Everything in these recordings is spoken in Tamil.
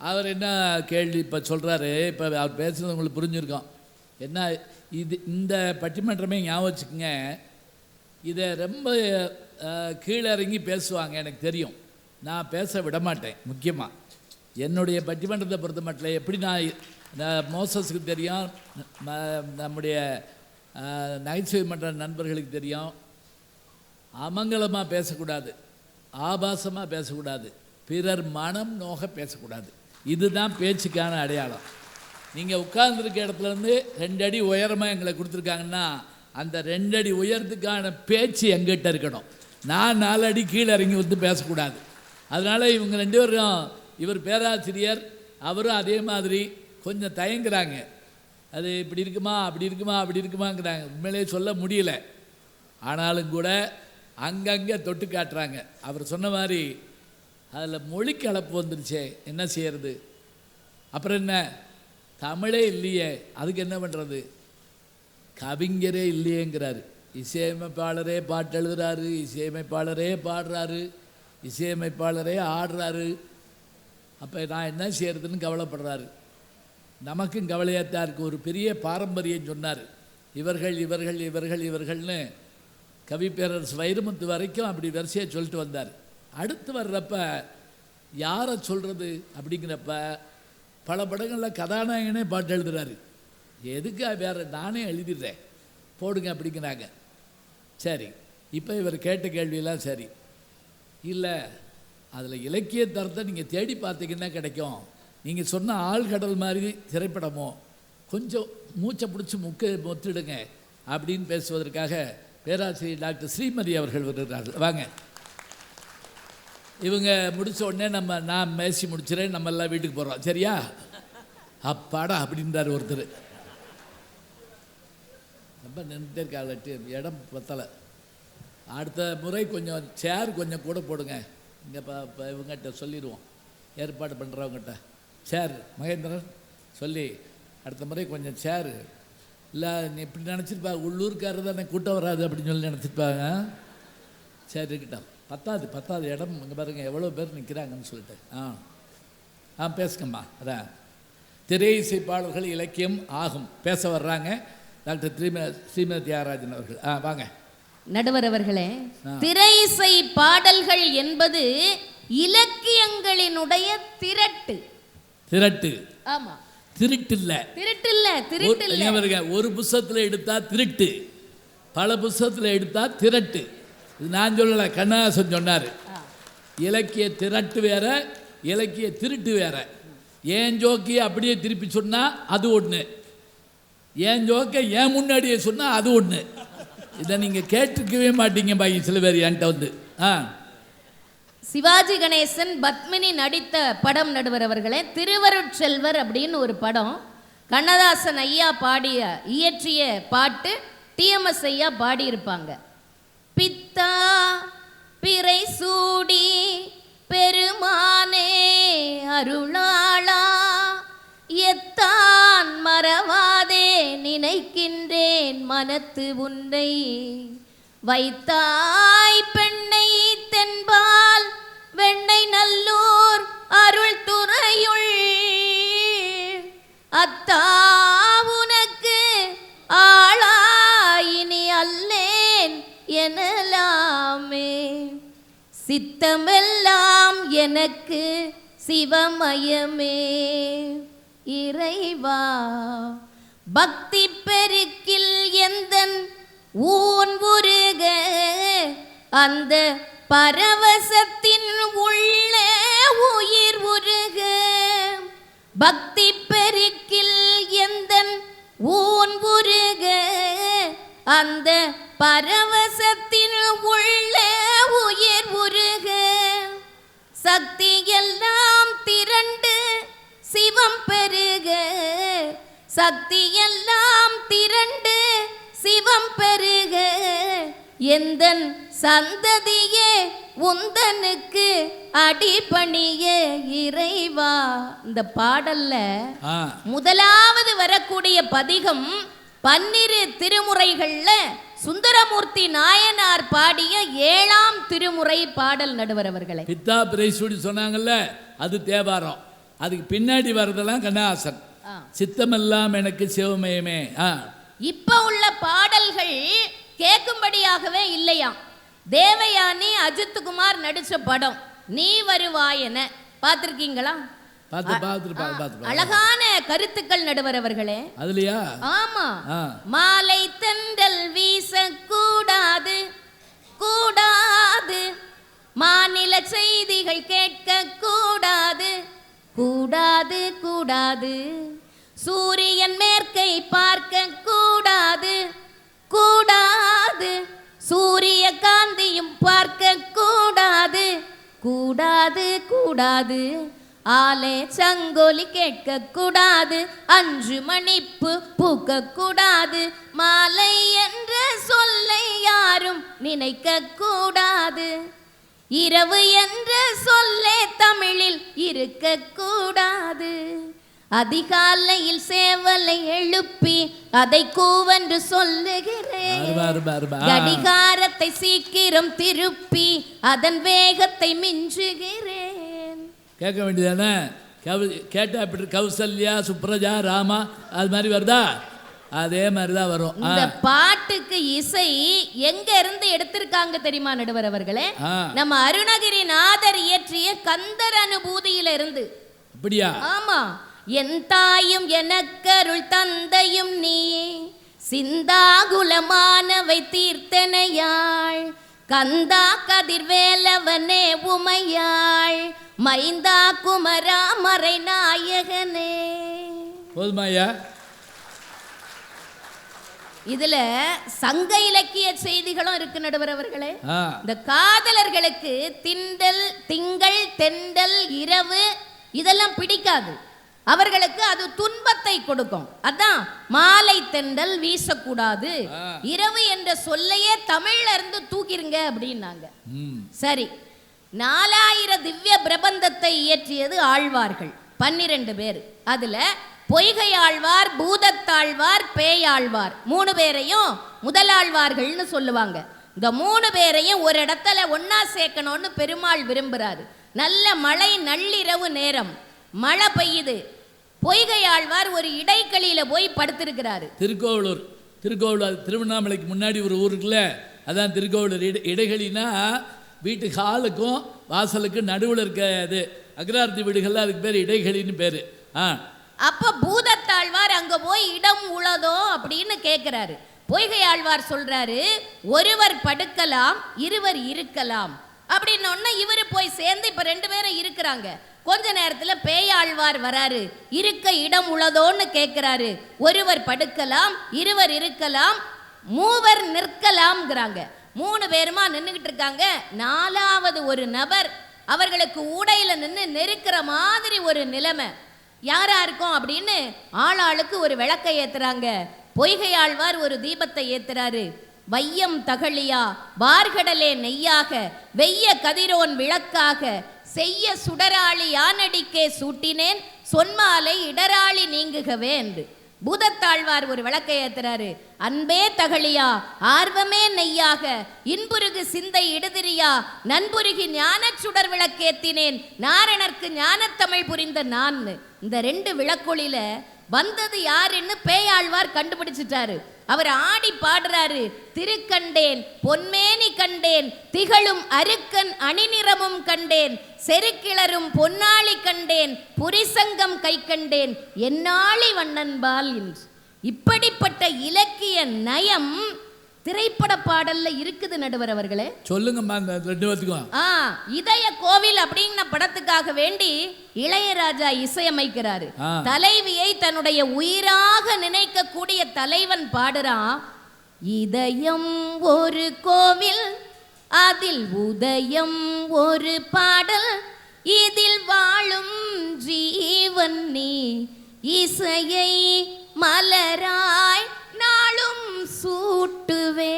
அவர் என்ன கேள்வி இப்போ சொல்கிறாரு, இப்போ அவர் பேசுகிறது உங்களுக்கு புரிஞ்சுருக்கோம். என்ன இந்த பட்டிமன்றமே ஞாபகம் வச்சுக்கோங்க, இதை ரொம்ப கீழே இறங்கி பேசுவாங்க, எனக்கு தெரியும். நான் பேச விட மாட்டேன். முக்கியமாக என்னுடைய பட்டிமன்றத்தை பொறுத்த மட்டும் எப்படி நான் மோசஸுக்கு தெரியும், நம்முடைய நகைச்சுவை மன்ற நண்பர்களுக்கு தெரியும், அமங்கலமாக பேசக்கூடாது, ஆபாசமாக பேசக்கூடாது, பிறர் மனம் நோக பேசக்கூடாது. இதுதான் பேச்சுக்கான அடையாளம். நீங்கள் உட்கார்ந்துருக்க இடத்துலேருந்து 2 அடி உயரமாக எங்களை கொடுத்துருக்காங்கன்னா அந்த 2 அடி உயரத்துக்கான பேச்சு எங்கிட்ட இருக்கணும். நான் 4 அடி கீழே இறங்கி வந்து பேசக்கூடாது. அதனால் இவங்க 2 பேரும், இவர் பேராசிரியர், அவரும் அதே மாதிரி கொஞ்சம் தயங்குறாங்க. அது இப்படி இருக்குமா அப்படி இருக்குமா அப்படி இருக்குமாங்கிறாங்க. உண்மையிலே சொல்ல முடியல. ஆனாலும் கூட அங்கங்கே தொட்டு காட்டுறாங்க. அவர் சொன்ன மாதிரி அதில் மொழி கலப்பு வந்துருச்சே, என்ன செய்யறது? அப்புறம் என்ன, தமிழே இல்லையே, அதுக்கு என்ன பண்ணுறது? கவிஞரே இல்லையேங்கிறாரு. இசையமைப்பாளரே பாட்டு எழுதுறாரு, இசையமைப்பாளரே பாடுறாரு, இசையமைப்பாளரே ஆடுறாரு. அப்போ நான் என்ன செய்யறதுன்னு கவலைப்படுறாரு. நமக்கும் கவலையாத்தான் இருக்குது. ஒரு பெரிய பாரம்பரியம் சொன்னார். இவர்கள் இவர்கள் இவர்கள் இவர்கள்னு கவிப்பேரரசு வைரமுத்து வரைக்கும் அப்படி வரிசையாக சொல்லிட்டு வந்தார். அடுத்து வர்றப்ப யாரை சொல்கிறது அப்படிங்கிறப்ப பல படங்களில் கதாநாயகனே பாட்டு எழுதுறாரு. எதுக்கு வேறு, நானே எழுதிடுறேன் போடுங்க அப்படிங்கிறாங்க. சரி, இப்போ இவர் கேட்ட கேள்வியெல்லாம் சரி இல்லை, அதில் இலக்கிய தரத்தை நீங்கள் தேடி பார்த்தீங்கன்னா கிடைக்கும். நீங்கள் சொன்ன ஆழ்கடல் மாதிரி திரைப்படமோ கொஞ்சம் மூச்சை பிடிச்சி முத்திடுங்க அப்படின்னு பேசுவதற்காக பேராசிரியர் டாக்டர் ஸ்ரீமதி அவர்கள் வருகிறார்கள். வாங்க. இவங்க முடித்த உடனே நான் பேசி முடிச்சுறேன், நம்ம எல்லாம் வீட்டுக்கு போகிறோம். சரியா? அப்பாடா அப்படின்றார் ஒருத்தர். ரொம்ப நின்றுட்டே இருக்காட்டு, இடம் பத்தலை. அடுத்த முறை கொஞ்சம் சேர் கொஞ்சம் கூட போடுங்க. இங்கே இப்போ இவங்ககிட்ட சொல்லிடுவோம், ஏற்பாடு பண்ணுறவங்ககிட்ட. சேர் மகேந்திரன் சொல்லி அடுத்த முறை கொஞ்சம் சேரு. இல்லை நீ இப்படி நினச்சிருப்பா, உள்ளூர்காரர் தானே கூட்டம் வராது அப்படின்னு சொல்லி நினச்சிருப்பாங்க. சரி இருக்கட்டும், பத்தாது இடம். இங்கே பாருங்கள் எவ்வளோ பேர் நிற்கிறாங்கன்னு சொல்லிட்டு. பேசுங்கம்மா. அதான் திரை இசைப்பாளர்கள் இலக்கியம் ஆகும் பேச வர்றாங்க டாக்டர் ஸ்ரீமதி தியாகராஜன் அவர்கள். வாங்க. நடுவர் அவர்களே, திரை இசை பாடல்கள் என்பது இலக்கியங்களினுடைய திரட்டு. ஆமா, திருட்டு இல்லை. ஒரு புத்தகத்தில் எடுத்தா திருட்டு, பல புத்தகத்தில் எடுத்தா திரட்டு. இது நான் சொல்லலை, கண்ணதாசன் சொன்னார். இலக்கிய திரட்டு வேற, இலக்கிய திருட்டு வேற. ஏன் ஜோக்கியை அப்படியே திருப்பி சொன்னால் அது ஒன்று, ஏன் ஜோக்கை ஏன் முன்னாடியே சொன்னால் அது ஒன்று. இதை நீங்கள் கேட்டுக்கவே மாட்டீங்க பாக்கி சில பேர் என்கிட்ட வந்து. சிவாஜி கணேசன் பத்மினி நடித்த படம் நடுவர் அவர்களே, திருவருட்செல்வர் அப்படின்னு ஒரு படம். கண்ணதாசன் ஐயா இயற்றிய பாட்டு டிஎம்எஸ் ஐயா பாடியிருப்பாங்க. பித்தா பிறை சூடி பெருமானே அருளாளா எத்தான் மறவாதே நினைக்கின்றேன் மனத்து உன்னை வைத்தாய் பெண்ணை தென்பால் வெண்ணை நல்லூர் அருள் துறையுள் அத்தா உனக்கு ஆளாயினி அல்லேன் எனலாமே சித்தமெல்லாம் எனக்கு சிவமயமே இறைவா பக்தி பெருக்கில் எந்தன் ஊன் உருக அந்த பரவசத்தின் உள்ளே உயிர் உருக பக்தி பெருக்கில் எந்தன் ஊன் உருக அந்த பரவசத்தின் உள்ளே உயிர் உருக சக்தி எல்லாம் திரண்டு சிவம் பெருக சக்தி எல்லாம் திரண்டு சிவம் பெருக எந்தன் சந்ததியே உந்தனுக்கு அடிபணிய இறைவா. இந்த பாடல்ல முதலாவது வரக்கூடிய பதிகம் 12 திருமுறைகள்ல சுந்தரமூர்த்தி நாயனார் பாடிய 7ஆம் திருமுறை பாடல் நடுவர் அவர்களே. பித்தா பிரைசூடி சொன்னாங்கல்ல, அது தேவாரம். அதுக்கு பின்னாடி வர்றதெல்லாம் கண்ணதாசன். சித்தமெல்லாம் எனக்கு சிவமயமே. இப்ப உள்ள பாடல்கள் கேட்கும்படியாகவே இல்லையாம். தேவயானி அஜித்குமார் நடிச்ச படம் நீ வருவாயென பார்த்திருக்கீங்களா? அழகான கருத்துக்கள் நடுவர் அவர்களே. அதுலயா? ஆமா. மாலை தென்றல் வீச கூடாது கூடாது, மாநில செய்திகள் கேட்க கூடாது கூடாது கூடாது, சூரியன் மேற்கை பார்க்க கூடாது கூடாது, சூரிய காந்தியும் பார்க்க கூடாது கூடாது கூடாது, ஆலே சங்கோலி கேட்க கூடாது, 5 மணிப்பு பூக்க கூடாது, மாலை என்ற சொல்லை யாரும் நினைக்க கூடாது, இரவு என்ற சொல்லே தமிழில் இருக்க கூடாது, அதிகாலையில் சேவலை எழுப்பி அதை கூவென்று சொல்லுகிறேன், கடிகாரத்தை சீக்கிரம் திருப்பி அதன் வேகத்தை மிஞ்சுகிறேன். கேட்க வேண்டியதானே? கேட்டா அப்படி கௌசல்யா சுப்ரஜா ராமா அது மாதிரி வருதா? அதே மாதிரி தான் வரும். இந்த பாட்டுக்கு இசை எங்க இருந்து எடுத்திருக்காங்க தெரியுமா நடுவர் அவர்களே? நம்ம அருணகிரிநாதர் இயற்றிய கந்தர் அனுபூதியில இருந்து. அப்படியா? ஆமா. என் தாயும் எனக்கருள் தந்தையும் நீ, சிந்தாகுலமானவை தீர்த்தனையாள், கந்தா கதிர்வேலவனே உமையாள், மைந்தா குமரா மறை நாயகனே. போதுமாயா? இதுல சங்க இலக்கிய செய்திகளும் இருக்கு நடுவர் அவர்களே. இந்த காதலர்களுக்கு திங்கள் தெண்டல் இரவு இதெல்லாம் பிடிக்காது, அவர்களுக்கு அது துன்பத்தை கொடுக்கும். அதான் மாலை தெண்டல் வீசக்கூடாது, இரவு என்ற சொல்லையே தமிழ்ல இருந்து தூக்கிருங்க அப்படின்னாங்க. சரி, 4000 திவ்ய பிரபந்தத்தை இயற்றியது ஆழ்வார்கள் 12 பேர். அதுல பொய்கை ஆழ்வார், பூதத்தாழ்வார், பேயாழ்வார் 3 பேரையும் முதலாழ்வார்கள்னு சொல்லுவாங்க. இந்த 3 பேரையும் ஒரு இடத்துல ஒன்னா சேர்க்கணும்னு பெருமாள் விரும்புறாரு. நல்ல மழை, நள்ளிரவு நேரம், மழை பெய்யுது. பொய்கை ஆழ்வார் ஒரு இடைக்களியில போய் படுத்திருக்கிறாரு. திருக்கோவலூர் திருவண்ணாமலைக்கு முன்னாடி ஒரு ஊருக்குள்ள, அதான் திருக்கோவலூர். இடைகளினா வீட்டு ஹாலுக்கும் வாசலுக்கும் நடுவில் இருக்க அது அக்ரார்த்தி வீடுகள்ல அதுக்கு பேர் இடைகளின்னு பேரு. அப்ப பூதத்தாழ்வார் அங்க போய் இடம் உளதோ அப்படின்னு கேட்கிறாரு. பொய்கை ஆழ்வார் சொல்றாரு, ஒருவர் படுக்கலாம் இருவர் இருக்கலாம் அப்படின்னு. இவரு போய் சேர்ந்து இப்ப 2 பேரும் இருக்கிறாங்க. கொஞ்ச நேரத்துல பேயாழ்வார் வராரு, இருக்க இடம் உளதோன்னு கேட்கிறாரு. ஒருவர் படுக்கலாம் இருவர் இருக்கலாம் மூவர் நிற்கலாம்ங்கிறாங்க. 3 பேருமா நின்றுகிட்டு இருக்காங்க. 4வது ஒரு நபர் அவர்களுக்கு ஊடையில நின்று நெருக்கிற மாதிரி ஒரு நிலைமை. யாரா இருக்கும் அப்படின்னு ஆளாளுக்கு ஒரு விளக்கை ஏத்துறாங்க. பொய்கை ஆழ்வார் ஒரு தீபத்தை ஏத்துறாரு. வையம் தகழியா வார்கடலே நெய்யாக, வெய்ய கதிரோன் விளக்காக, செய்ய சுடராளி யானடிக்கே சூட்டினேன், சொன்மாலை இடராளி நீங்குகவே என்று. பூதத்தாழ்வார் ஒரு விளக்கை ஏத்துறாரு. அன்பே தகழியா ஆர்வமே நெய்யாக, இன்புருகு சிந்தை இடுதிரியா, நண்புருகி ஞான சுடர் விளக்கேத்தினேன், நாரணர்க்கு ஞானத்தமிழ் புரிந்த நான். இந்த 2 விளக்கொளியில வந்தது யாருன்னு பேயாழ்வார் கண்டுபிடிச்சிட்டாரு. அவர் ஆடி பாடுறாரு. திருக்கண்டேன் பொன்மேனி கண்டேன், திகழும் அருக்கன் அணிநிறமும் கண்டேன், செருக்கிளரும் பொன்னாளி கண்டேன், புரிசங்கம் கை கண்டேன், என்னாளி வண்ணன்பால் என்று. இப்படிப்பட்ட இலக்கிய நயம் திரைப்பட பாடல்ல இருக்குது நடுவர் அவர்களே. சொல்லுங்க. இதய கோவில் அப்படிங்கிற படத்துக்காக வேண்டி இளையராஜா இசையமைக்கிறாரு. தலைவியை தன்னுடைய உயிராக நினைக்க கூடிய தலைவன் பாடுறான். இதயம் ஒரு கோவில், அதில் உதயம் ஒரு பாடல், இதில் வாழும் ஜீவன் நீ, இசையை மலராய் நாளும் சூட்டுவே.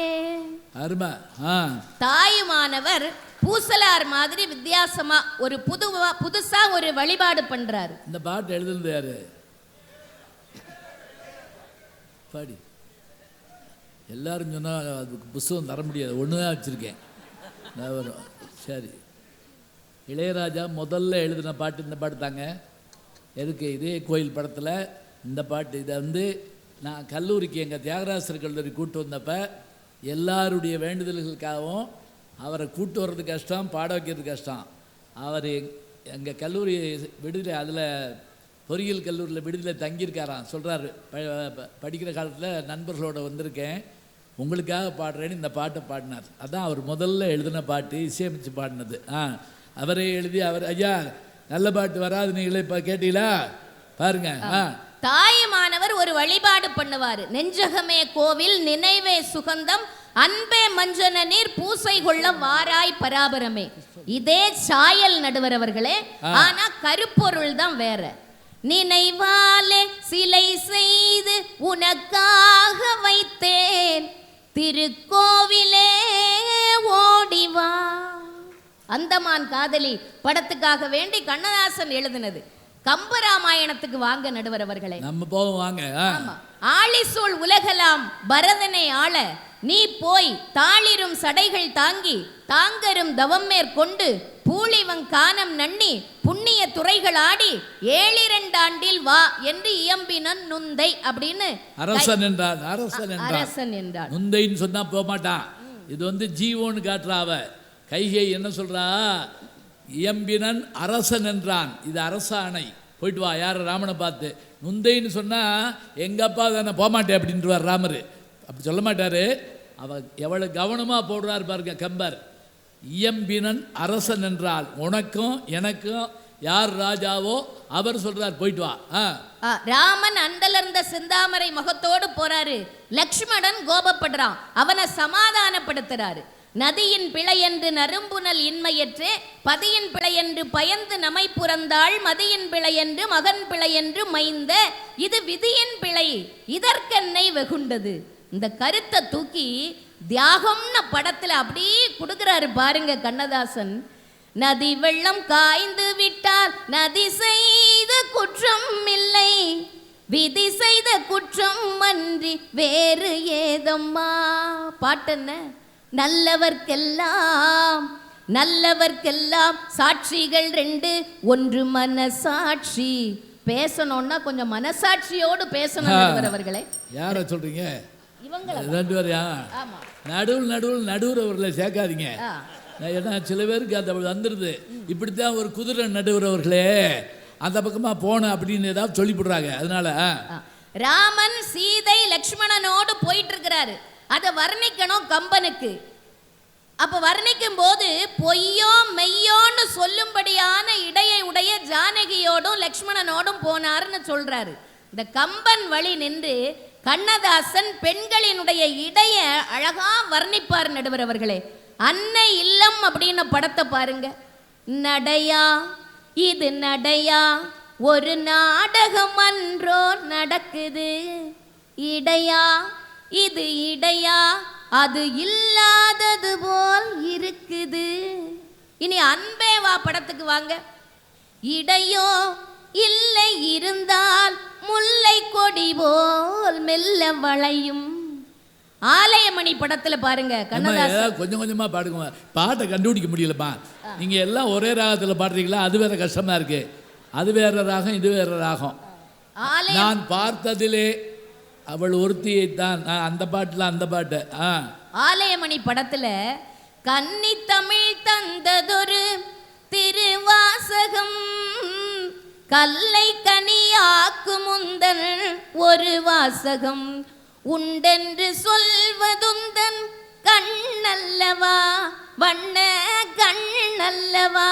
தாயுமானவர் பூசலார் மாதிரி வித்தியாசமா ஒரு புதுசா ஒரு வழிபாடு பண்றாரு. இந்த பாட்டு எழுதுனது யாரு? பாடி எல்லாரும் சொன்னா அதுக்கு புஸ்தகம் தர முடியாது, ஒண்ணுதான் வச்சிருக்கேன். சரி, இளையராஜா முதல்ல எழுதின பாட்டு இந்த பாட்டு தாங்க. எதுக்கு இதே கோயில் படத்தில் இந்த பாட்டு. இதை வந்து நான் கல்லூரிக்கு எங்கள் தியாகராசர் கல்லூரி கூட்டு வந்தப்போ எல்லாருடைய வேண்டுதல்களுக்காகவும் அவரை கூட்டு வர்றது கஷ்டம், பாட வைக்கிறது கஷ்டம். அவர் எங்கள் கல்லூரி விடுதலை அதில் பொறியியல் கல்லூரியில் விடுதலை தங்கியிருக்காராம். சொல்கிறாரு, படிக்கிற காலத்தில் நண்பர்களோடு வந்திருக்கேன், உங்களுக்காக பாடுறேன்னு இந்த பாட்டை பாடினார். அதான் அவர் முதல்ல எழுதின பாட்டு, இசையமைச்சு பாடினது. அவரே எழுதி அவர் ஐயா நல்ல பாட்டு வராது, நீங்களே இப்போ கேட்டீங்களா பாருங்க. தாயுமானவர் ஒரு வழிபாடு பண்ணுவார். நெஞ்சகமே கோவில், நினைவே சுகந்தம், அன்பே மஞ்சன நீர், பூசை கொள்ள வாராய் பராபரமே. இதே சாயல் நடுவர் அவர்களே, ஆனா கருப்பொருள் தான் வேற. நினைவாலே சிலை செய்து உனக்காக வைத்தேன், திருக்கோவிலே ஓடிவா. அந்தமான் காதலி படத்துக்காக வேண்டி கண்ணதாசன் எழுதினது. கம்பராமாயணத்துக்கு வாங்க நடுவர் அவர்களே, நம்ம போவோம் வாங்க. ஆழிசூழ் உலகலாம் பரதனை ஆள, நீ போய் தாளிரும் சடைகள் தாங்கி தாங்கரும் தவம் மேற்கொண்டு பூளிவங் கானம் நன்னி புண்ணிய துறைகள் ஆடி 7 ஆண்டில் வா என்று இயம்பினன் நுந்தை அப்படின்னு அரசன் என்றான். அரசன் என்றான். நுந்தைன்னு சொன்னா போக மாட்டான். இது வந்து ஜீவோன்னு காட்டுறாவ. கைகை என்ன சொல்றா, இயம்பினன் அரசன் என்றான், இது அரசாணை, போயிட்டு வா. யார்? ராமனை பார்த்து. நுந்தைன்னு சொன்னா எங்க அப்பா தானே, போகமாட்டேன் அப்படின்ட்டுவார் ராமர். அப்படி சொல்ல மாட்டாரு. அவர் எவ்வளவு கவனமா போடுறாரு பாருங்க கம்பர். இயம்பினன் அரசன் என்றால் உனக்கும் எனக்கும் யார் ராஜாவோ அவர் சொல்றார், போயிட்டு வா. ராமன் அண்டலர்ந்த செந்தாமரை முகத்தோடு போறாரு. லக்ஷ்மணன் கோபப்படுறான், அவனை சமாதானப்படுத்துறாரு. நதியின் பிழையென்று நரும்புனல் இன்மையற்றே, பதியின் பிழையென்று பயந்து நமை புறந்தாள், மதியின் பிழையென்று மகன் பிழையென்று மைந்த, இது விதியின் பிழை, இதற்கென்னை வெகுண்டது. இந்த கருத்தை தூக்கி தியாகம்னு படத்துல அப்படியே கொடுக்கிறாரு பாருங்க கண்ணதாசன். நதி வெள்ளம் காய்ந்து விட்டால் நதி செய்த குற்றம் இல்லை, விதி செய்த குற்றம் அன்றி வேறு ஏதம்மா. பாட்டென்ன? நல்லவர்க்கெல்லாம் நல்லவர்க்கெல்லாம் சாட்சிகள் 2, ஒன்று மனசாட்சி. பேசணும்னா கொஞ்சம் மனசாட்சியோடு பேசணும் அவர்களே. யார சொல்றீங்க? இவங்க 2 பேரையா? நடுவர் அவர்களை சேர்க்காதீங்க. ஏன்னா சில பேருக்கு அது வந்துடுது. இப்படித்தான் ஒரு குதிரை நடுவர் அவர்களே அந்த பக்கமா போன அப்படின்னு ஏதாவது சொல்லிவிடுறாங்க. அதனால ராமன் சீதை லக்ஷ்மணனோடு போயிட்டு இருக்கிறாரு. அதை வர்ணிக்கணும் கம்பனுக்கு. அப்ப வர்ணிக்கும் போது பொய்யோ மெய்யோன்னு சொல்லும்படியான இடையை உடைய ஜானகியோடும் லக்ஷ்மணனோடும் போனாருன்னு சொல்றாரு. இந்த கம்பன் வழி நின்று கண்ணதாசன் பெண்களினுடைய இடைய அழகா வர்ணிப்பார் நடுவர் அவர்களே. அன்னை இல்லம் அப்படின்னு படத்தை பாருங்க. நடையா இது நடையா, ஒரு நாடகம் அன்றோ நடக்குது, இடையா இது இடையா, அது இல்லாதது போல் இருக்குது. இனி அன்பே வா படத்துக்கு வாங்க. இடையோ இல்லை இருந்தால் முல்லை கொடி போல் மெல்ல வளையும். ஆலயமணி படத்துல பாருங்க கண்ணதாசன். கொஞ்சம் கொஞ்சமா பாடுங்க, பாட்டை கண்டுபிடிக்க முடியலப்பா. நீங்க எல்லாம் ஒரே ராகத்துல பாடுறீங்களா? அது வேற கஷ்டமா இருக்கு. அது வேற ராகம், இது வேற ராகம். நான் பார்த்ததிலே அவள் ஒருத்தியைத்தான், அந்த பாட்டுல அந்த பாட்டு. ஆலயமணி படத்துல கன்னி தமிழ் தந்ததொரு திருவாசகம், கல்லை கனியாக்கு முந்தன் ஒரு வாசகம், உண்டென்று சொல்வதுந்தன் கண்ணல்லவா, வண்ண கண்ணல்லவா,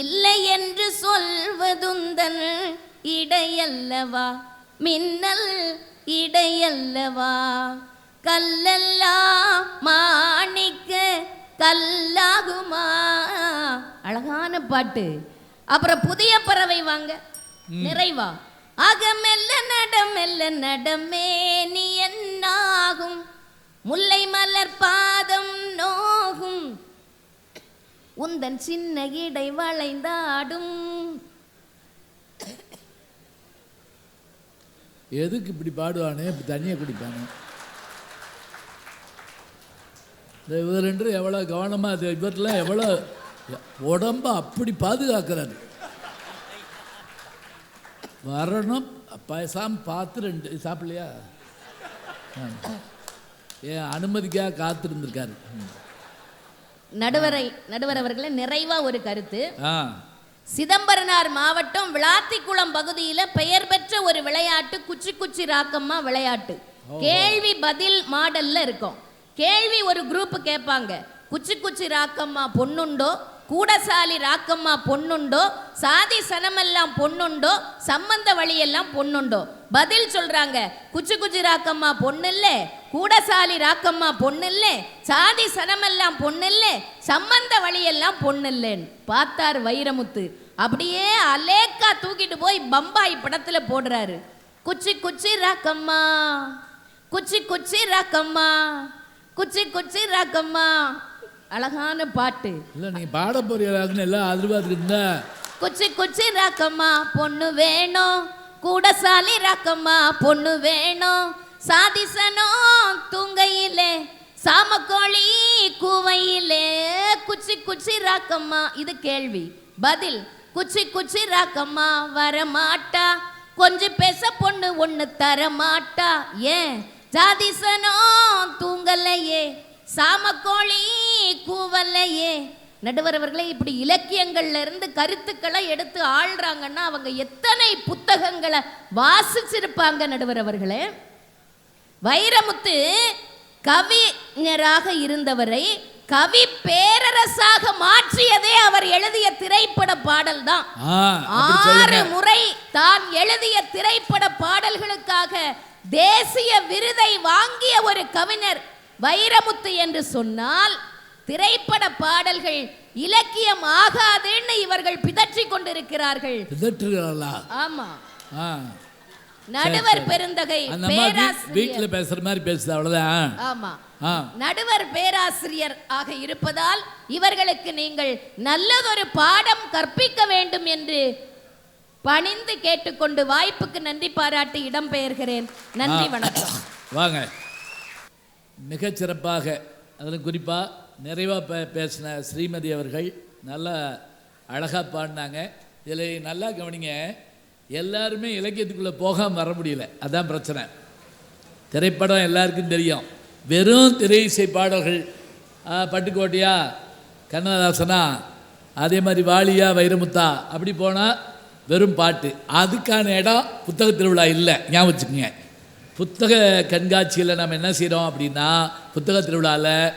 இல்லை என்று சொல்வதுந்தன் இடையல்லவா, மின்னல் இடையல்லவா, கல்லெல்லாம் மாணிக்க கல்லாகுமா. அழகான பாட்டு. அப்புறம் புதிய பறவை வாங்க. நிறைவா அகமெல்ல நடமெல்ல நடமே நீ என்னாகும், முல்லை மலர் பாதம் நோகும், உந்தன் சின்ன இடை வளைந்தாடும். எதுக்கு இப்படி பாடுவானே, இப்படி தண்ணியை குடிப்பானே. இந்த இவர் எவ்வளோ கவனமாக இவரெல்லாம் எவ்வளோ உடம்ப அப்படி பாதுகாக்கிறாரு. வரணும் பேசாமல் பார்த்து 2 சாப்பிடலையா? ஏன் அனுமதிக்காக காத்திருந்திருக்காரு. நடுவர் அவர்களே, நிறைவா ஒரு கருத்து. சிதம்பரனார் மாவட்டம் விளாத்திக்குளம் பகுதியில் பெயர் பெற்ற ஒரு விளையாட்டு குச்சி குச்சி ராக்கம்மா விளையாட்டு. கேள்வி பதில் மாடல்ல இருக்கும். கேள்வி ஒரு குரூப் கேட்பாங்க. குச்சி குச்சி ராக்கம்மா பொண்ணுண்டோ, கூடசாலி ராக்கம்மா பொண்ணுண்டோ, சாதி சனமெல்லாம் பொண்ணுண்டோ, சம்பந்த வழியெல்லாம் பொண்ணுண்டோ. பதில் சொல்றாங்க, குச்சி குச்சி ராக்கம்மா பொண்ணு இல்ல, கூடசாலி ராக்கம்மா பொண்ணு இல்ல, சாதி சனமெல்லாம் பொண்ணு இல்ல, சம்பந்த வழியெல்லாம் பொண்ணு இல்லைன்னு பார்த்தார் வைரமுத்து. அப்படியே அலேக்கா தூக்கிட்டு போய் பம்பாய் படத்துல போடுறாரு. குச்சி குச்சி ராக்கம்மா, குச்சி குச்சி ராக்கம்மா, குச்சி குச்சி ராக்கம்மா. அழகான பாட்டு இல்ல, நீங்க பாட போறீங்கன்னு எல்லாம் ஆதரவாதுக்குங்க. குச்சி குச்சி ராக்கம்மா பொண்ணு வேணும், கூடசாலி ராக்கம்மா பொண்ணு வேணும், சாதிசனோ தூங்கையிலே, சாமக்கோழி கூவையிலே, குச்சி குச்சி ராக்கம்மா. இது கேள்வி. பதில், குச்சி குச்சி ராக்கம்மா வரமாட்டா, கொஞ்சம் பேச பொண்ணு ஒண்ணு தரமாட்டா. ஏன்? சாதிசனோ தூங்கலையே, சாமக்கோழி கூவல்லையே. நடுவர் அவர்களே, இப்படி இலக்கியங்கள்ல இருந்து கருத்துக்களை எடுத்து ஆள்றாங்கன்னா அவங்க எத்தனை புத்தகங்களை வாசிச்சிருப்பாங்க நடுவர் அவர்களே. வைரமுத்து கவிஞராக இருந்தவரை கவி பேரரசாக மாற்றியதே அவர் எழுதிய திரைப்பட பாடல் தான். 6 முறை தான் எழுதிய திரைப்பட பாடல்களுக்காக தேசிய விருதை வாங்கிய ஒரு கவிஞர் வைரமுத்து என்று சொன்னால், திரைப்பட பாடல்கள் இலக்கியம் ஆகாதுன்னு இவர்கள் பிதற்றி கொண்டிருக்கிறார்கள். ஆமா, நடுவர் பெருந்தகை வீட்டில் பேசுற மாதிரி பேசுது, அவ்வளவுதான். ஆமா, நடுவர் பேராசிரியர் ஆக இருப்பதால் இவர்களுக்கு நீங்கள் நல்லதொரு பாடம் கற்பிக்க வேண்டும் என்று பணிந்து கேட்டுக்கொண்டு வாய்ப்புக்கு நன்றி பாராட்டி இடம்பெயர்கிறேன். நன்றி, வணக்கம். வாங்க. மிகச்சிறப்பாக, அதில் குறிப்பாக நிறைவாக பேசின ஸ்ரீமதி அவர்கள் நல்லா அழகாக பாடினாங்க. இதில் நல்லா கவனிங்க, எல்லாருமே இலக்கியத்துக்குள்ளே போகாமல் வர முடியல, அதான் பிரச்சனை. திரைப்படம் எல்லாருக்கும் தெரியும், வெறும் திரை இசை பாடல்கள், பட்டுக்கோட்டையா, கண்ணதாசனா, அதே மாதிரி வாலியா, வைரமுத்தா, அப்படி போனால் வெறும் பாட்டு. அதுக்கான இடம் புத்தக திருவிழா இல்லை, ஞாபகம் வச்சுக்கோங்க. புத்தக கண்காட்சியில் நம்ம என்ன செய்கிறோம் அப்படின்னா, புத்தக திருவிழாவில்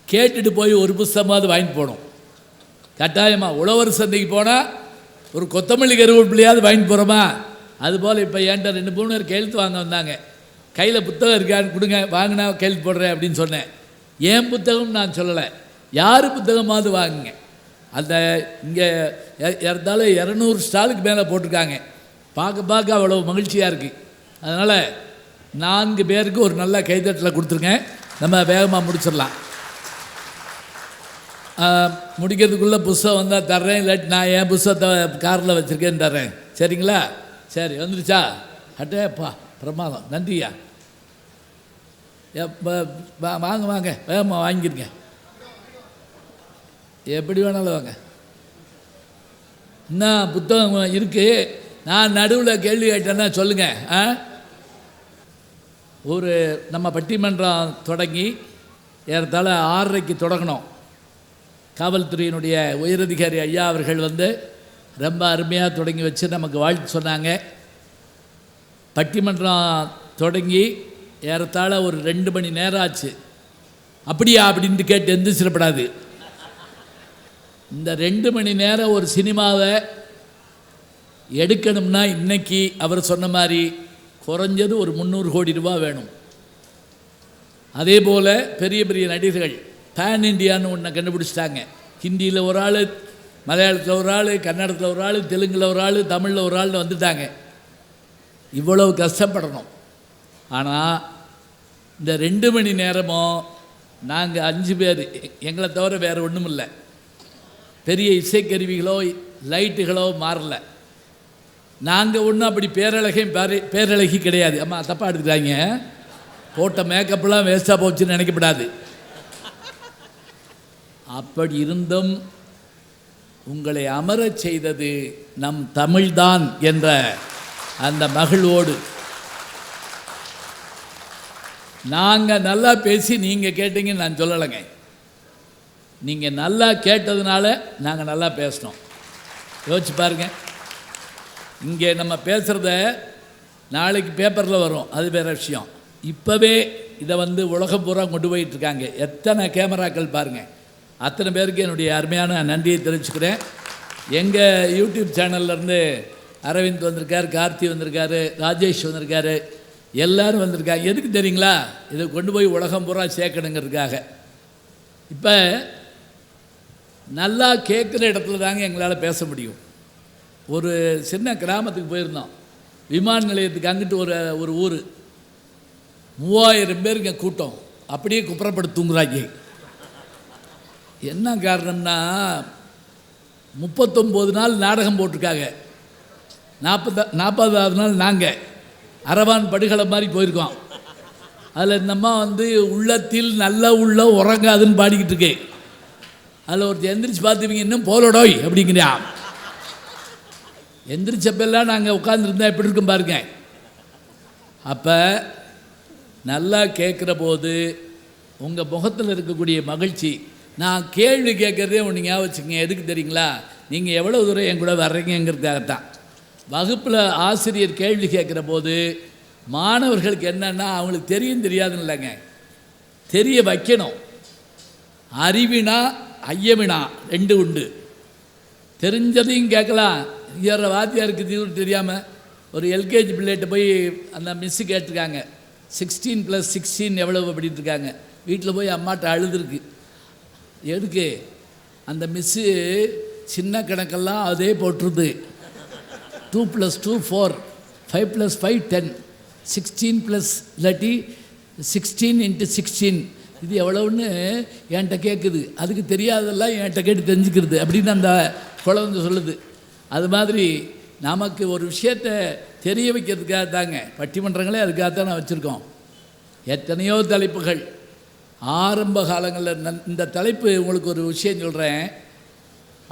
கேட்டுட்டு போய் ஒரு புத்தகமாவது வாங்கிட்டு போகணும் கட்டாயமாக. உழவர் சந்தைக்கு போனால் ஒரு கொத்தமல்லி கருவேப்பிலையாவது வாங்கிட்டு போகிறோமா? அதுபோல் இப்போ என்கிட்ட 2-3 பேர் கையெழுத்து வாங்க வந்தாங்க. கையில் புத்தகம் இருக்கான்னு கொடுங்க, வாங்கினா கையெழுத்து போடுறேன் அப்படின்னு சொன்னேன். ஏன் புத்தகம் நான் சொல்லலை, யார் புத்தகமாவது வாங்குங்க. அந்த இங்கே இருந்தாலும் 200 ஸ்டாலுக்கு மேலே போட்டிருக்காங்க. பார்க்க அவ்வளோ மகிழ்ச்சியாக இருக்குது. அதனால் 4 பேருக்கு ஒரு நல்ல கைத்தட்டில் கொடுத்துருங்க, நம்ம வேகமாக முடிச்சிடலாம். முடிக்கிறதுக்குள்ளே புஸ்தகம் வந்தால் தர்றேன், இல்லாட்டி நான் என் புஸ்தகத்தை காரில் வச்சுருக்கேன்னு தர்றேன். சரிங்களா? சரி, வந்துருச்சா? அட்டேப்பா, பிரமாதம், நன்றியா. வாங்க வாங்க, வேகமாக வாங்கிருங்க, எப்படி வேணாலும் வாங்க. என்ன புத்தகம் இருக்குது? நான் நடுவில் கேள்வி கேட்டேன்னா சொல்லுங்கள். ஒரு நம்ம பட்டிமன்றம் தொடங்கி ஏறத்தாழ 6:30க்கு தொடங்கணும். காவல்துறையினுடைய உயரதிகாரி ஐயா அவர்கள் வந்து ரொம்ப அருமையாக தொடங்கி வச்சு நமக்கு வாழ்த்து சொன்னாங்க. பட்டிமன்றம் தொடங்கி ஏறத்தாழ ஒரு 2 மணி நேரம் ஆச்சு. அப்படியா அப்படின்ட்டு கேட்டு எந்திரிச்சிடப்படாது. இந்த 2 மணி நேரம் ஒரு சினிமாவை எடுக்கணும்னா இன்னைக்கு அவர் சொன்ன மாதிரி குறைஞ்சது ஒரு 300 கோடி ரூபா வேணும். அதே போல் பெரிய பெரிய நடிகர்கள் பேன் இண்டியான்னு ஒன்றை கண்டுபிடிச்சிட்டாங்க. ஹிந்தியில் ஒரு ஆள், மலையாளத்தில் ஒரு ஆள், கன்னடத்தில் ஒரு ஆள், தெலுங்கில் ஒரு ஆள், தமிழில் ஒரு ஆள்னு வந்துட்டாங்க. இவ்வளவு கஷ்டப்படணும். ஆனால் இந்த 2 மணி நேரமும் நாங்கள் 5 பேர், எங்களை தவிர வேறு ஒன்றும் இல்லை. பெரிய இசைக்கருவிகளோ லைட்டுகளோ மாறல. நாங்கள் ஒன்றும் அப்படி பேரழகி கிடையாது. அம்மா தப்பாக எடுத்துக்கிறாங்க, போட்ட மேக்கப்லாம் வேஸ்ட்டாக போச்சுன்னு நினைக்கப்படாது. அப்படி இருந்தும் உங்களை அமரச் செய்தது நம் தமிழ்தான் என்ற அந்த மகிழ்வோடு நாங்கள் நல்லா பேசி நீங்கள் கேட்டீங்கன்னு நான் சொல்லலைங்க. நீங்கள் நல்லா கேட்டதுனால நாங்கள் நல்லா பேசினோம். யோசிச்சு பாருங்கள், இங்கே நம்ம பேசுகிறத நாளைக்கு பேப்பரில் வரும், அது வேறு விஷயம். இப்போவே இதை உலகம் பூரா கொண்டு போயிட்டுருக்காங்க. எத்தனை கேமராக்கள் பாருங்கள். அத்தனை பேருக்கு என்னுடைய அருமையான நன்றியை தெரிவிச்சுக்கிறேன். எங்கள் யூடியூப் சேனல்லேருந்து அரவிந்த் வந்திருக்கார், கார்த்தி வந்திருக்காரு, ராஜேஷ் வந்திருக்காரு, எல்லோரும் வந்திருக்காங்க. எதுக்கு தெரியுங்களா? இதை கொண்டு போய் உலகம் பூரா சேர்க்கணுங்கிறதுக்காக. இப்போ நல்லா கேட்குற இடத்துல தாங்க எங்களால் பேச முடியும். ஒரு சின்ன கிராமத்துக்கு போயிருந்தோம், விமான நிலையத்துக்கு. அங்கிட்டு ஒரு ஊர் 3000 பேருங்க கூட்டம், அப்படியே குப்புறப்பட்டு தூங்குறாங்க. என்ன காரணம்னா 39 நாள் நாடகம் போட்டிருக்காங்க. 40வது நாள் நாங்கள் அரவான் படுகளை மாதிரி போயிருக்கோம். அதில் இந்த அம்மா உள்ளத்தில் நல்ல உள்ள உறங்காதுன்னு பாடிக்கிட்டு இருக்கேன். அதில் ஒருத்தர் எந்திரிச்சு பார்த்துவீங்க, இன்னும் போலடோய் அப்படிங்கிறா. எந்திரிச்சப்பெல்லாம் நாங்கள் உட்காந்துருந்தா எப்படி இருக்கும் பாருங்க. அப்போ நல்லா கேட்குற போது உங்கள் முகத்தில் இருக்கக்கூடிய மகிழ்ச்சி. நான் கேள்வி கேட்குறதே ஒன்று ஞாபகம் வச்சுக்கோங்க. எதுக்கு தெரியுங்களா? நீங்கள் எவ்வளோ தூரம் என் கூட வர்றீங்கிறதுக்காகத்தான். வகுப்பில் ஆசிரியர் கேள்வி கேட்குற போது மாணவர்களுக்கு என்னென்னா அவங்களுக்கு தெரியும் தெரியாதுன்னு இல்லைங்க, தெரிய வைக்கணும். அறிவினா ஐயவினா 2 உண்டு. தெரிஞ்சதையும் கேட்கலாம். இயற வாத்தியாருக்கு தீவிர தெரியாமல் ஒரு எல்கேஜி பிள்ளைகிட்ட போய் அந்த மிஸ்ஸு கேட்டிருக்காங்க, 16 + 16 எவ்வளவு அப்படின்ட்டு இருக்காங்க. வீட்டில் போய் அம்மாட்ட அழுதுருக்கு. எதுக்கு? அந்த மிஸ்ஸு சின்ன கணக்கெல்லாம் அதே போட்டுருது. 2 + 2 4, 5 + 5 10, 16 இல்லாட்டி 16 × 16 இது எவ்வளோன்னு என்கிட்ட கேட்குது. அதுக்கு தெரியாதெல்லாம் என்கிட்ட கேட்டு தெரிஞ்சுக்கிறது அப்படின்னு அந்த குழந்தை சொல்லுது. அது மாதிரி நமக்கு ஒரு விஷயத்தை தெரிய வைக்கிறதுக்காக தாங்க பட்டிமன்றங்களே, அதுக்காகத்தான் நான் வச்சுருக்கோம். எத்தனையோ தலைப்புகள் ஆரம்ப காலங்களில். இந்த தலைப்பு உங்களுக்கு ஒரு விஷயம் சொல்கிறேன்.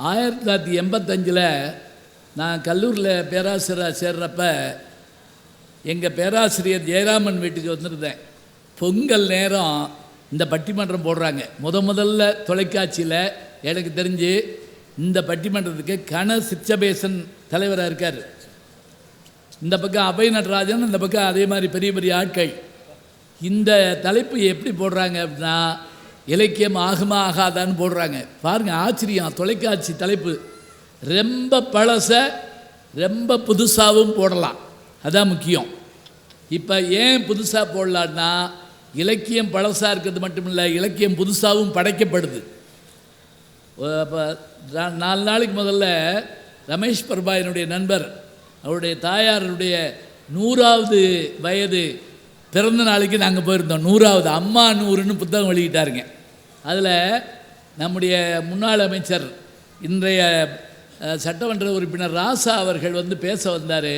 1985 நான் கல்லூரியில் பேராசிரியராக சேர்றப்ப எங்கள் பேராசிரியர் ஜெயராமன் வீட்டுக்கு வந்திருந்தேன். பொங்கல் நேரம் இந்த பட்டிமன்றம் போடுறாங்க. முதல்ல தொலைக்காட்சியில் எனக்கு தெரிஞ்சு இந்த பட்டிமன்றத்துக்கு கன சிச்சபேசன் தலைவராக இருக்கார். இந்த பக்கம் அபய் நடராஜன், இந்த பக்கம் அதே மாதிரி பெரிய பெரிய ஆட்கள். இந்த தலைப்பு எப்படி போடுறாங்க அப்படின்னா, இலக்கியம் ஆகுமா ஆகாதான்னு போடுறாங்க. பாருங்கள், ஆச்சரியம். தொலைக்காட்சி தலைப்பு ரொம்ப பழச ரொம்ப புதுசாகவும் போடலாம், அதுதான் முக்கியம். இப்போ ஏன் புதுசாக போடலான்னா, இலக்கியம் பழசாக இருக்கிறது மட்டும் இல்லை, இலக்கியம் புதுசாகவும் படைக்கப்படுது. இப்போ 4 நாளைக்கு முதல்ல ரமேஷ் பிரபா என்னுடைய நண்பர், அவருடைய தாயாருடைய 100வது வயது பிறந்த நாளைக்கு நாங்கள் போயிருந்தோம். 100வது அம்மா 100ன்னு புத்தகம் வெளியிட்டாருங்க. அதில் நம்முடைய முன்னாள் அமைச்சர், இன்றைய சட்டமன்ற உறுப்பினர் ராசா அவர்கள் பேச வந்தார்.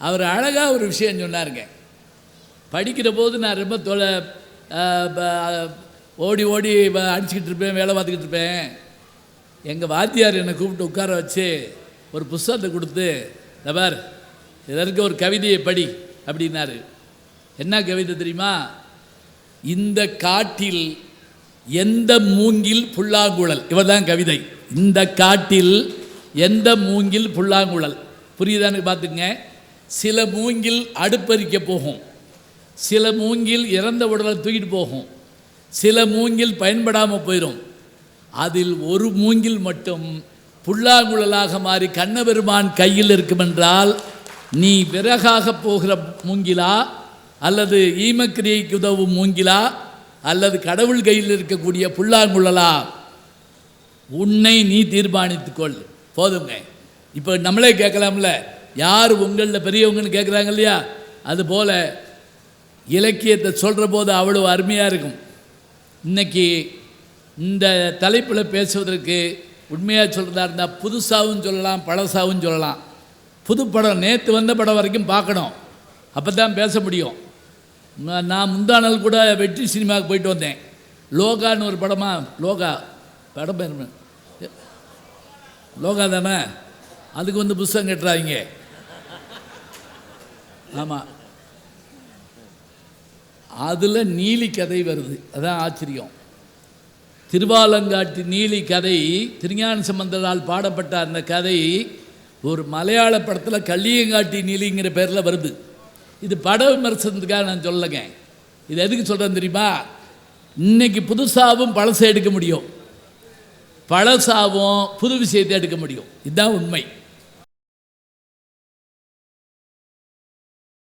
அவர் அழகாக ஒரு விஷயம் சொன்னாருங்க. படிக்கிற போது நான் ரொம்ப ஓடி ஓடி அடிச்சுக்கிட்டு இருப்பேன், வேலை பார்த்துக்கிட்டு இருப்பேன். எங்கள் வாத்தியார் என்னை கூப்பிட்டு உட்கார வச்சு ஒரு புஸ்தகத்தை கொடுத்து, தபார் இதற்கு ஒரு கவிதையை படி அப்படின்னாரு. என்ன கவிதை தெரியுமா? இந்த காட்டில் எந்த மூங்கில் புல்லாங்குழல். இவர் தான் கவிதை. இந்த காட்டில் எந்த மூங்கில் புல்லாங்குழல். புரியுதான்னு பார்த்துங்க. சில மூங்கில் அடுப்பறிக்க போகும், சில மூங்கில் இறந்த உடலை தூக்கிட்டு போகும், சில மூங்கில் பயன்படாமல் போயிடும். அதில் ஒரு மூங்கில் மட்டும் புல்லாங்குழலாக மாறி கண்ணபெருமான் கையில் இருக்குமென்றால் நீ விறகாக போகிற மூங்கிலா, அல்லது ஈமக்கிரியைக்கு உதவும் மூங்கிலா, அல்லது கடவுள் கையில் இருக்கக்கூடிய புல்லாங்குழலா? உன்னை நீ தீர்மானித்துக்கொள். போதுங்க. இப்போ நம்மளே கேட்கலாம்ல, யார் உங்களில் பெரியவங்கன்னு கேட்குறாங்க இல்லையா? அதுபோல் இலக்கியத்தை சொல்கிற போது அவ்வளோ அருமையாக இருக்கும். இன்றைக்கி இந்த தலைப்பில் பேசுவதற்கு உண்மையாக சொல்கிறதா இருந்தால் புதுசாகவும் சொல்லலாம், பழசாகவும் சொல்லலாம். புது படம் நேற்று வந்த படம் வரைக்கும் பார்க்கணும், அப்போ தான் பேச முடியும். நான் முந்தா நாள் கூட வெற்றி சினிமாவுக்கு போயிட்டு வந்தேன். லோகான்னு ஒரு படமா, லோகா படம் பேர் லோகா தானே, அதுக்கு புஸ்தகம் கட்டுறாங்க. ஆமாம், அதில் நீலி கதை வருது. அதான் ஆச்சரியம். திருவாலங்காட்டு நீலி கதை திருஞான சம்பந்தரால் பாடப்பட்ட அந்த கதை ஒரு மலையாள படத்தில் கள்ளியங்காட்டி நீலிங்கிற பேரில் வருது. இது பட விமர்சனத்துக்காக நான் சொல்லலைங்க. இது எதுக்கு சொல்கிறேன் தெரியுமா? இன்னைக்கு புதுசாகவும் பழசை எடுக்க முடியும், பழசாகவும் புது விஷயத்தை எடுக்க முடியும். இதுதான் உண்மை.